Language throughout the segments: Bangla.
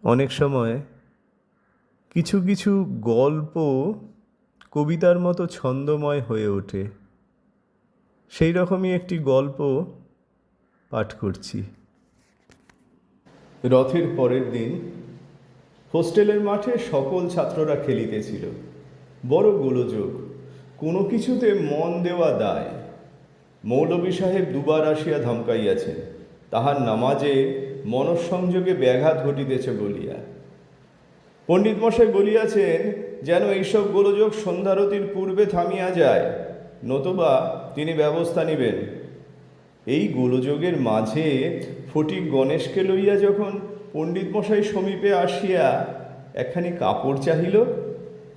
অনেক সময় কিছু কিছু গল্প কবিতার মতো ছন্দময় হয়ে ওঠে। সেই রকমই একটি গল্প পাঠ করছি। রথের পরের দিন হোস্টেলের মাঠে সকল ছাত্ররা খেলিতেছিল। বড় গোলযোগ, কোনো কিছুতে মন দেওয়া দায়। মৌলভী সাহেব দুবার আসিয়া ধমকাইয়াছেন, তাহার নামাজে মনঃসংযোগে ব্যাঘাত ঘটিতেছে বলিয়া। পণ্ডিত মশাই বলিয়াছেন যেন এইসব গোলযোগ সন্ধ্যারতির পূর্বে থামিয়া যায়, নতুবা তিনি ব্যবস্থা নিবেন। এই গোলযোগের মাঝে ফটিক গণেশকে লইয়া যখন পণ্ডিত মশাই সমীপে আসিয়া একখানি কাপড় চাহিল,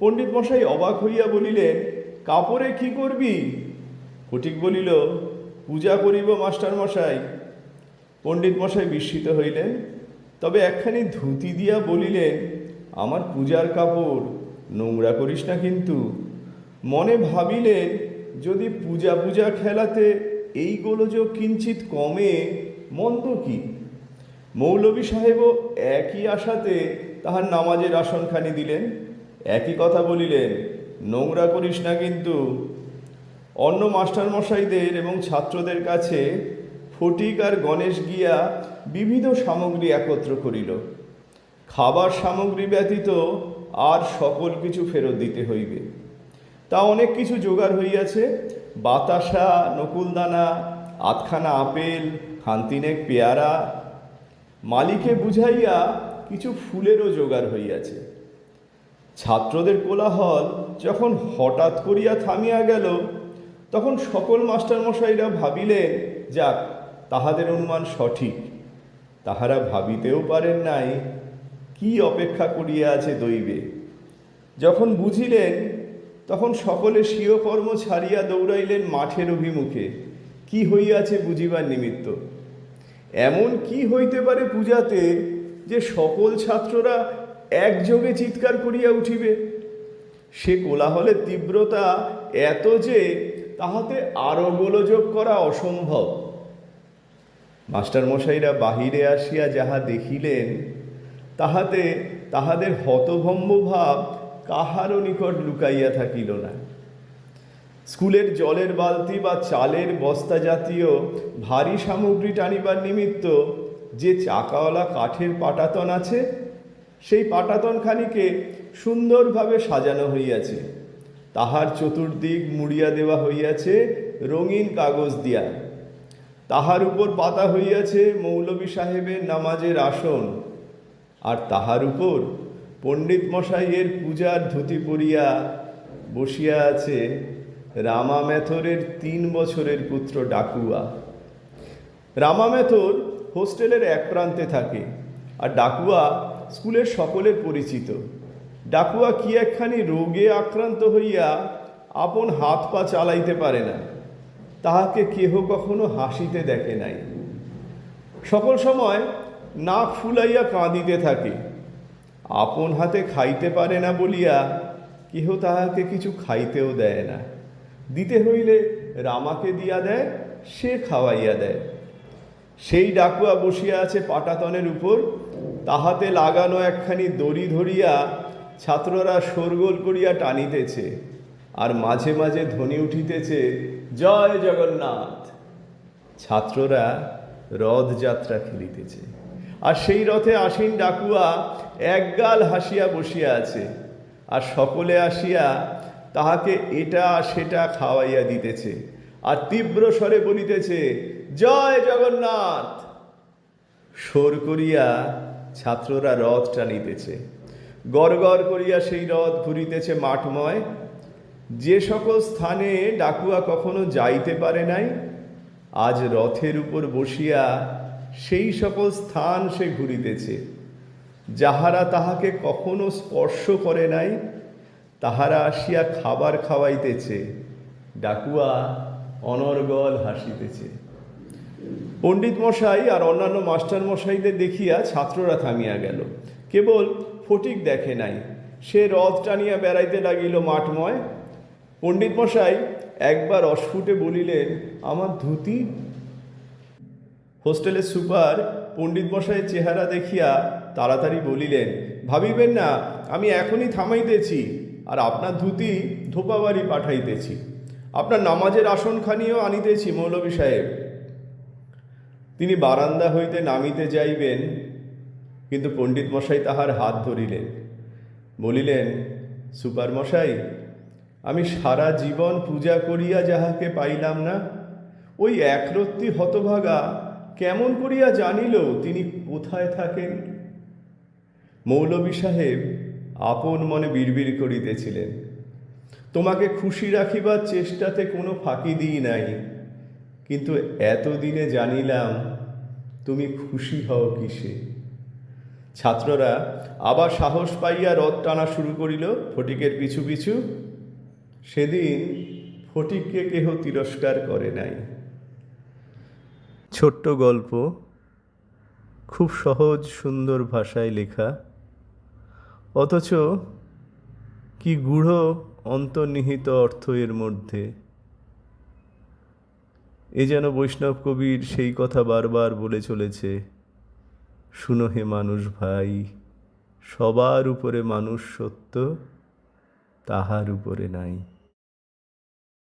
পণ্ডিত মশাই অবাক হইয়া বলিলেন, কাপড়ে কি করবি? ফটিক বলিল, পূজা করিব মাস্টার মশাই। পণ্ডিত মশাই বিস্মিত হইলেন, তবে একখানি ধুতি দিয়া বলিলেন, আমার পূজার কাপড়, নোংরা করিস না কিন্তু। মনে ভাবিলেন, যদি পূজা পূজা খেলাতে এই গোলযোগ কিঞ্চিত কমে মন্দ কি। মৌলভী সাহেবও একই আশাতে তাহার নামাজের আসনখানি দিলেন, একই কথা বলিলেন, নোংরা করিস না কিন্তু। অন্য মাস্টার মশাইদের এবং ছাত্রদের কাছে ফটিক আর গণেশ গিয়া বিবিধ সামগ্রী একত্র করিল। খাবার সামগ্রী ব্যতীত আর সকল কিছু ফেরত দিতে হইবে। তা অনেক কিছু জোগাড় হইয়াছে, বাতাসা, নকুলদানা, আধখানা আপেল, খান্তিনেক পেয়ারা। মালিকে বুঝাইয়া কিছু ফুলেরও জোগাড় হইয়াছে। ছাত্রদের কোলাহল যখন হঠাৎ করিয়া থামিয়া গেল, তখন সকল মাস্টারমশাইরা ভাবিলেন, যাক, তাহাদের অনুমান সঠিক। তাহারা ভাবিতেও পারেন নাই কি অপেক্ষা করিয়া আছে দৈবে। যখন বুঝিলেন, তখন সকলে স্বীয় কর্ম ছাড়িয়া দৌড়াইলেন মাঠের অভিমুখে, কি হইয়াছে বুঝিবার নিমিত্ত। এমন কি হইতে পারে পূজাতে যে সকল ছাত্ররা একযোগে চিৎকার করিয়া উঠিবে? সে কোলাহলের তীব্রতা এত যে তাহাতে আরো গোলযোগ করা অসম্ভব। মাস্টারমশাইরা বাহিরে আসিয়া যাহা দেখিলেন, তাহাতে তাহাদের হতভম্ব ভাব কাহারও নিকট লুকাইয়া থাকিল না। স্কুলের জলের বালতি বা চালের বস্তা জাতীয় ভারী সামগ্রী টানিবার নিমিত্ত যে চাকাওয়ালা কাঠের পাটাতন আছে, সেই পাটাতনখানিকে সুন্দরভাবে সাজানো হইয়াছে। তাহার চতুর্দিক মুড়িয়া দেওয়া হইয়াছে রঙিন কাগজ দিয়া। তাহার উপর পাতা হইয়াছে মৌলভী সাহেবের নামাজের আসন, আর তাহার উপর পণ্ডিত মশাইয়ের পূজার ধুতি পরিয়া বসিয়া আছে রামা মেথরের 3 বছরের পুত্র ডাকুয়া। রামা মেথর হোস্টেলের এক প্রান্তে থাকে, আর ডাকুয়া স্কুলের সকলের পরিচিত। ডাকুয়া কি একখানি রোগে আক্রান্ত হইয়া আপন হাত পা চালাইতে পারে না। তাহাকে কেহ কখনো হাসিতে দেখে নাই। সকল সময় নাক ফুলাইয়া কাঁদিতে থাকে। আপন হাতে খাইতে পারে না বলিয়া কেহ তাহাকে কিছু খাইতেও দেয় না। দিতে হইলে রামাকে দিয়া দেয়, সে খাওয়াইয়া দেয়। সেই ডাকুয়া বসিয়া আছে পাটাতনের উপর, তাহাতে লাগানো একখানি দড়ি ধরিয়া ছাত্ররা শোরগোল করিয়া টানিতেছে, আর মাঝে মাঝে ধ্বনি উঠিতেছে, জয় জগন্নাথ। ছাত্ররা রথযাত্রা খেলিতেছে, আর সেই রথে আসীন ডাকুয়া একগাল হাসিয়া বসিয়া আছে, আর সকলে আসিয়া তাহাকে এটা সেটা খাওয়াইয়া দিতেছে, আর তীব্র স্বরে বলিতেছে, জয় জগন্নাথ। সোর করিয়া ছাত্ররা রথ টানিতেছে, গড় গড় করিয়া সেই রথ ঘুরিতেছে মাঠময়। যে সকল স্থানে ডাকুয়া কখনো যাইতে পারে নাই, আজ রথের উপর বসিয়া সেই সকল স্থান সে ঘুরিতেছে। যাহারা তাহাকে কখনো স্পর্শ করে নাই, তাহারা আসিয়া খাবার খাওয়াইতেছে, ডাকুয়া অনর্গল হাসিতেছে। পণ্ডিত মশাই আর অন্যান্য মাস্টার মশাইদের দেখিয়া ছাত্ররা থামিয়া গেল। কেবল ফটিক দেখে নাই, সে রথ টানিয়া বেড়াইতে লাগিল মাঠময়। পণ্ডিত মশাই একবার অস্ফুটে বলিলেন, আমার ধুতি। হোস্টেলের সুপার পণ্ডিত মশাইয়ের চেহারা দেখিয়া তাড়াতাড়ি বলিলেন, ভাবিবেন না, আমি এখনই থামাইতেছি, আর আপনার ধুতি ধোপাবাড়ি পাঠাইতেছি, আপনার নামাজের আসনখানিও আনিতেছি মৌলভী সাহেব। তিনি বারান্দা হইতে নামিতে যাইবেন, কিন্তু পণ্ডিত মশাই তাহার হাত ধরিলেন, বলিলেন, সুপার মশাই, আমি সারা জীবন পূজা করিয়া যাহাকে পাইলাম না, ওই একরত্তি হতভাগা কেমন করিয়া জানিল তিনি কোথায় থাকেন? মৌলভী সাহেব আপন মনে বিড়বিড় করিতেছিলেন, তোমাকে খুশি রাখিবার চেষ্টাতে কোনো ফাঁকি দিই নাই, কিন্তু এতদিনে জানিলাম তুমি খুশি হও কিসে। ছাত্ররা আবার সাহস পাইয়া রথ টানা শুরু করিল ফটিকের পিছু পিছু। সেদিন ফটিককে কেহ তিরস্কার করে নাই। ছোট্ট গল্প, খুব সহজ সুন্দর ভাষায় লেখা, অথচ কি গূঢ় অন্তর্নিহিত অর্থ এর মধ্যে। এ যেন বৈষ্ণব কবির সেই কথা বারবার বলে চলেছে, শুনো হে মানুষ ভাই, সবার উপরে মানুষ সত্য, তাহার উপরে নাই।